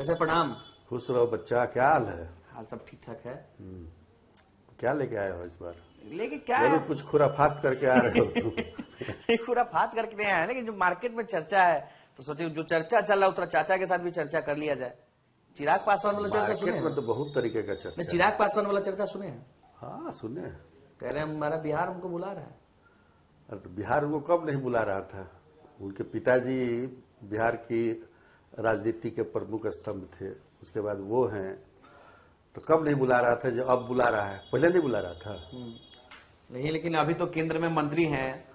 कैसे प्रणाम। खुश रहो बच्चा, क्या हाल है? हाल सब ठीक ठाक है। क्या लेके आए हो इस बार? लेकिन क्या जरूर कुछ खुराफात करके आ रहे हो तुम। खुराफात करके नहीं आया, लेकिन जो मार्केट में चर्चा है तो सोचे जो चर्चा चल रहा है उतना चाचा के साथ भी चर्चा कर लिया जाए। चिराग पासवान वाला चर्चा सुने मार्केट में तो बहुत तरीके का चर्चा है। चिराग पासवान वाला चर्चा सुने हैं? हाँ सुने। कह रहे हैं हमारा बिहार हमको बुला रहा है। अरे तो बिहार उनको कब नहीं बुला रहा था? उनके पिताजी बिहार की राजनीति के प्रमुख स्तंभ थे, उसके बाद वो हैं, तो कब नहीं बुला रहा था जो अब बुला रहा है? पहले नहीं बुला रहा था। नहीं, लेकिन अभी तो केंद्र में मंत्री हैं,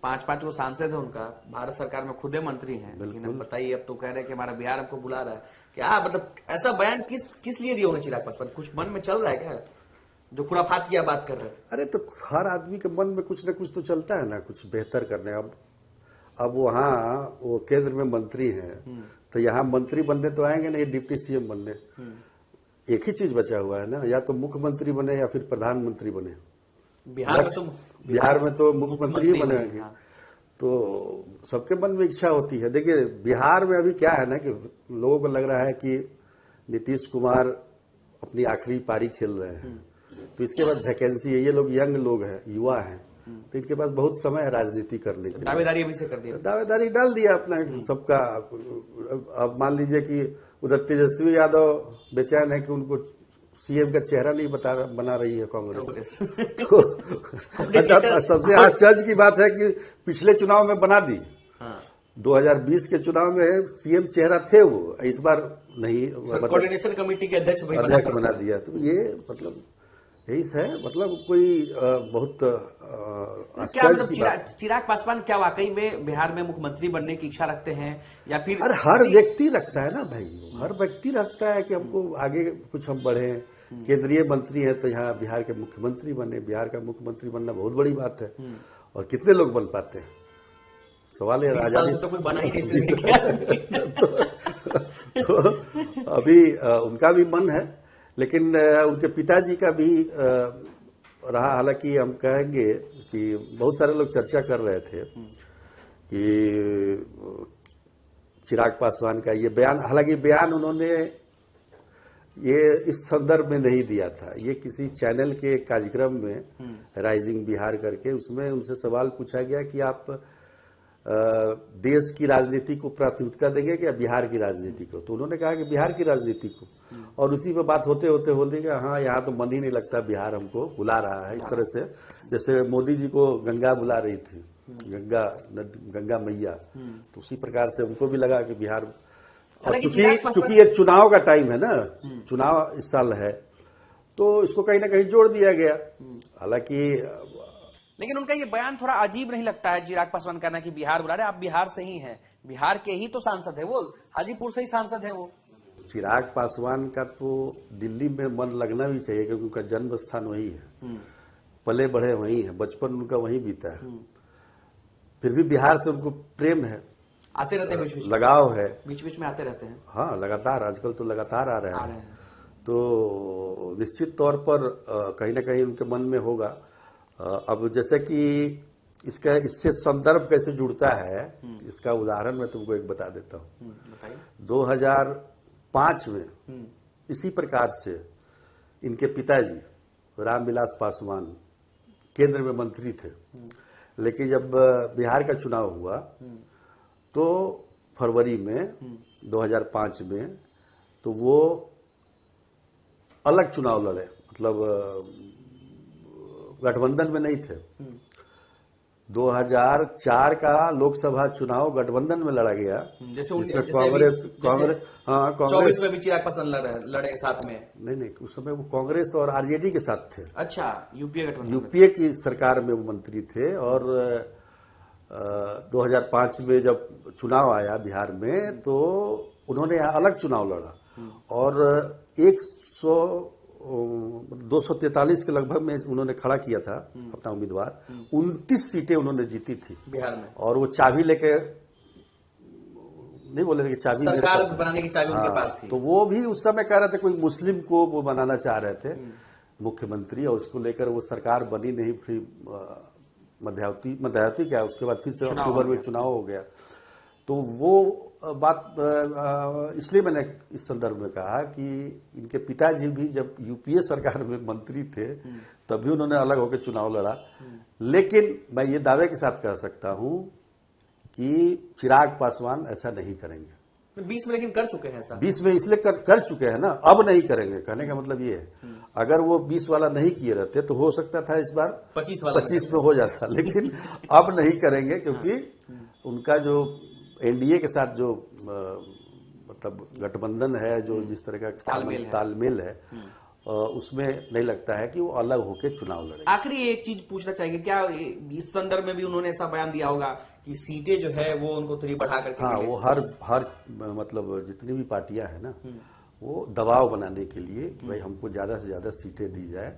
5 वो सांसद है उनका, भारत सरकार में खुदे मंत्री हैं। लेकिन अब बताइए, अब तो कह रहे हैं कि हमारा बिहार हमको बुला रहा है। क्या मतलब ऐसा बयान किस लिए दिया होगा चिराग पासवान? कुछ मन में चल रहा है क्या, जो खुराफात की बात कर रहे थे? अरे तो हर आदमी के मन में कुछ न कुछ तो चलता है ना, कुछ बेहतर करने। अब वहाँ वो केंद्र में मंत्री हैं, तो यहाँ मंत्री बनने तो आएंगे नहीं, डिप्टी सीएम बनने। एक ही चीज बचा हुआ है ना, या तो मुख्यमंत्री बने या फिर प्रधानमंत्री बने। बिहार में तो मुख्यमंत्री ही बनेंगे। तो सबके मन में इच्छा होती है। देखिए बिहार में अभी क्या है ना कि लोगों को लग रहा है कि नीतीश कुमार अपनी आखिरी पारी खेल रहे हैं, तो इसके बाद वैकेंसी है। ये लोग यंग लोग हैं, युवा हैं, तो इनके पास बहुत समय है राजनीति करने के। दावेदारी अभी से कर दिया, दावेदारी डाल दिया अपना सबका। अब मान लीजिए कि उधर तेजस्वी यादव बेचैन है कि उनको सीएम का चेहरा नहीं बना रही है कांग्रेस। तो सबसे आश्चर्य की बात है कि पिछले चुनाव में बना दी। 2020 के चुनाव में सीएम चेहरा थे वो, इस बार नहीं। कोऑर्डिनेशन कमिटी के अध्यक्ष बना दिया। तो ये मतलब यही है, मतलब कोई बहुत क्या मतलब चिराग पासवान क्या वाकई में बिहार में मुख्यमंत्री बनने की इच्छा रखते हैं या फिर? अरे हर व्यक्ति रखता है ना भाई, हर व्यक्ति रखता है कि हमको आगे कुछ हम बढ़े। केंद्रीय मंत्री है तो यहाँ बिहार के मुख्यमंत्री बने। बिहार का मुख्यमंत्री बनना बहुत बड़ी बात है, और कितने लोग बन पाते हैं? सवाल है। आजादी तो कोई बना ही नहीं। तो अभी उनका भी मन है, लेकिन उनके पिताजी का भी रहा। हालांकि हम कहेंगे कि बहुत सारे लोग चर्चा कर रहे थे कि चिराग पासवान का ये बयान, हालांकि बयान उन्होंने ये इस संदर्भ में नहीं दिया था। ये किसी चैनल के कार्यक्रम में राइजिंग बिहार करके, उसमें उनसे सवाल पूछा गया कि आप देश की राजनीति को प्राथमिकता देंगे क्या बिहार की राजनीति को? तो उन्होंने कहा कि बिहार की राजनीति को। और उसी पे बात होते होते बोल दी कि हाँ यहाँ तो मन ही नहीं लगता, बिहार हमको बुला रहा है। इस तरह से जैसे मोदी जी को गंगा बुला रही थी, गंगा मैया, तो उसी प्रकार से उनको भी लगा कि बिहार। और चूंकि ये चुनाव का टाइम है ना, चुनाव इस साल है, तो इसको कहीं ना कहीं जोड़ दिया गया। हालांकि लेकिन उनका ये बयान थोड़ा अजीब नहीं लगता है? चिराग पासवान कहना कि बिहार बुला रहे, आप बिहार से ही हैं, बिहार के ही तो सांसद है वो, हाजीपुर से ही सांसद है वो। चिराग पासवान का तो दिल्ली में मन लगना भी चाहिए, क्योंकि उनका जन्म स्थान वही है, पले बढ़े वही है, बचपन उनका वहीं बीता है। फिर भी बिहार से उनको प्रेम है, आते रहते हैं, बीच लगाव है, बीच में आते रहते हैं। हाँ लगातार, आजकल तो लगातार आ रहे हैं। तो निश्चित तौर पर कहीं ना कहीं उनके मन में होगा। अब जैसे कि इससे संदर्भ कैसे जुड़ता है, इसका उदाहरण मैं तुमको एक बता देता हूँ। 2005 में इसी प्रकार से इनके पिताजी रामविलास पासवान केंद्र में मंत्री थे, लेकिन जब बिहार का चुनाव हुआ तो फरवरी में 2005 में, तो वो अलग चुनाव लड़े, मतलब गठबंधन में नहीं थे। 2004 का लोकसभा चुनाव गठबंधन में लड़ा गया, जैसे कांग्रेस हाँ कांग्रेस 24 में भी चिराग पासवान लड़े साथ में। नहीं, उस समय वो कांग्रेस और आरजेडी के साथ थे। अच्छा, यूपीए की सरकार में वो मंत्री थे। और 2005 में जब चुनाव आया बिहार में, तो उन्होंने यहाँ अलग चुनाव लड़ा, और 243 के लगभग में उन्होंने खड़ा किया था अपना उम्मीदवार। 29 सीटें उन्होंने जीती थी बिहार में, और वो चाबी लेके नहीं बोले कि चाबी सरकार बनाने की चाबी उनके पास थी। तो वो भी उस समय कह रहे थे, कोई मुस्लिम को वो बनाना चाह रहे थे मुख्यमंत्री, और उसको लेकर वो सरकार बनी नहीं। फिर मध्यावधि क्या, उसके बाद फिर से अक्टूबर में चुनाव हो गया। तो वो बात इसलिए मैंने इस संदर्भ में कहा कि इनके पिताजी भी जब यूपीए सरकार में मंत्री थे तभी उन्होंने अलग होकर चुनाव लड़ा, लेकिन मैं ये दावे के साथ कह सकता हूं कि चिराग पासवान ऐसा नहीं करेंगे। 20 में लेकिन कर चुके हैं ऐसा। 20 में इसलिए कर चुके हैं ना, अब नहीं करेंगे। कहने का मतलब ये है अगर वो 20 वाला नहीं किए रहते तो हो सकता था इस बार 25 में हो जाता, लेकिन अब नहीं करेंगे क्योंकि उनका जो एनडीए के साथ जो मतलब गठबंधन है, जो जिस तरह का तालमेल है, उसमें नहीं लगता है कि वो अलग होकर चुनाव लड़े। आखिरी एक चीज पूछना चाहिए, क्या इस संदर्भ में भी उन्होंने ऐसा बयान दिया होगा कि सीटें जो है वो उनको थोड़ी बढ़ा करके? हाँ, वो हर मतलब जितनी भी पार्टियां हैं ना, वो दबाव बनाने के लिए भाई हमको ज्यादा से ज्यादा सीटें दी जाए,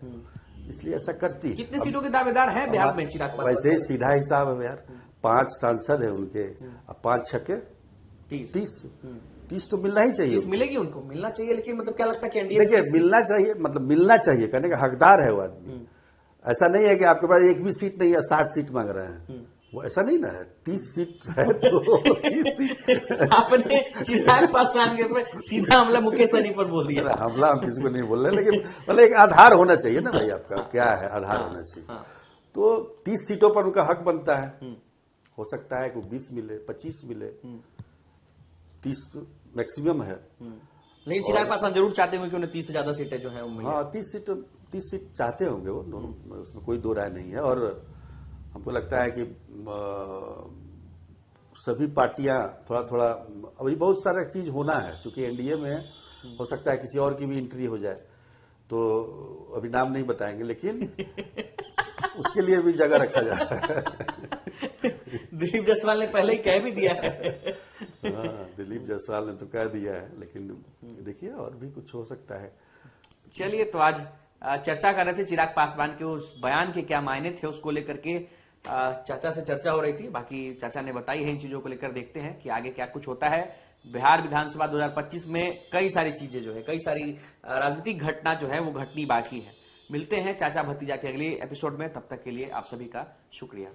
इसलिए ऐसा करती है। कितने सीटों के दावेदार हैं बिहार में चिराग पासवान? वैसे सीधा हिसाब है यार, 5 सांसद है उनके, अब 5 छक्के 30 तो मिलना ही चाहिए। 30 मिलेगी उनको, मिलना चाहिए, लेकिन मतलब क्या लगता है कि एनडीए? देखिए मिलना चाहिए, मतलब मिलना चाहिए, कहने का हकदार है वो आदमी। ऐसा नहीं है कि आपके पास एक भी सीट नहीं है, 60 सीट मांग रहे हैं, वो ऐसा नहीं ना है। 30 सीट है तो 30 सीट। आपने चिराग पासवान के ऊपर सीधा हमला मुकेश सहनी पर बोल दिया। हमला हम किसी को नहीं बोल रहे, लेकिन मतलब एक आधार होना चाहिए ना भाई, आपका क्या है आधार होना चाहिए। तो 30 सीटों पर उनका हक बनता है। हो सकता है कि 20 मिले, 25 मिले, 30 मैक्सिमम है। लेकिन चिराग पासवान जरूर चाहते होंगे कि उन्हें 30 से ज्यादा सीटें जो है वो। हाँ, 30 सीट चाहते होंगे वो दोनों, उसमें कोई दो राय नहीं है। और हमको लगता है कि सभी पार्टियां थोड़ा थोड़ा, अभी बहुत सारा चीज होना है, क्योंकि एनडीए में हो सकता है किसी और की भी एंट्री हो जाए, तो अभी नाम नहीं बताएंगे, लेकिन उसके लिए भी जगह रखा जा रहा है। दिलीप जायसवाल ने पहले ही कह भी दिया है। हाँ, दिलीप जायसवाल ने तो कह दिया है, लेकिन देखिए और भी कुछ हो सकता है। चलिए, तो आज चर्चा कर रहे थे चिराग पासवान के उस बयान के क्या मायने थे, उसको लेकर के चाचा से चर्चा हो रही थी। बाकी चाचा ने बताई है इन चीजों को लेकर, देखते हैं कि आगे क्या कुछ होता है। बिहार विधानसभा 2025 में कई सारी चीजें जो है, कई सारी राजनीतिक घटना जो है वो घटनी बाकी है। मिलते हैं चाचा भतीजा के अगले एपिसोड में, तब तक के लिए आप सभी का शुक्रिया।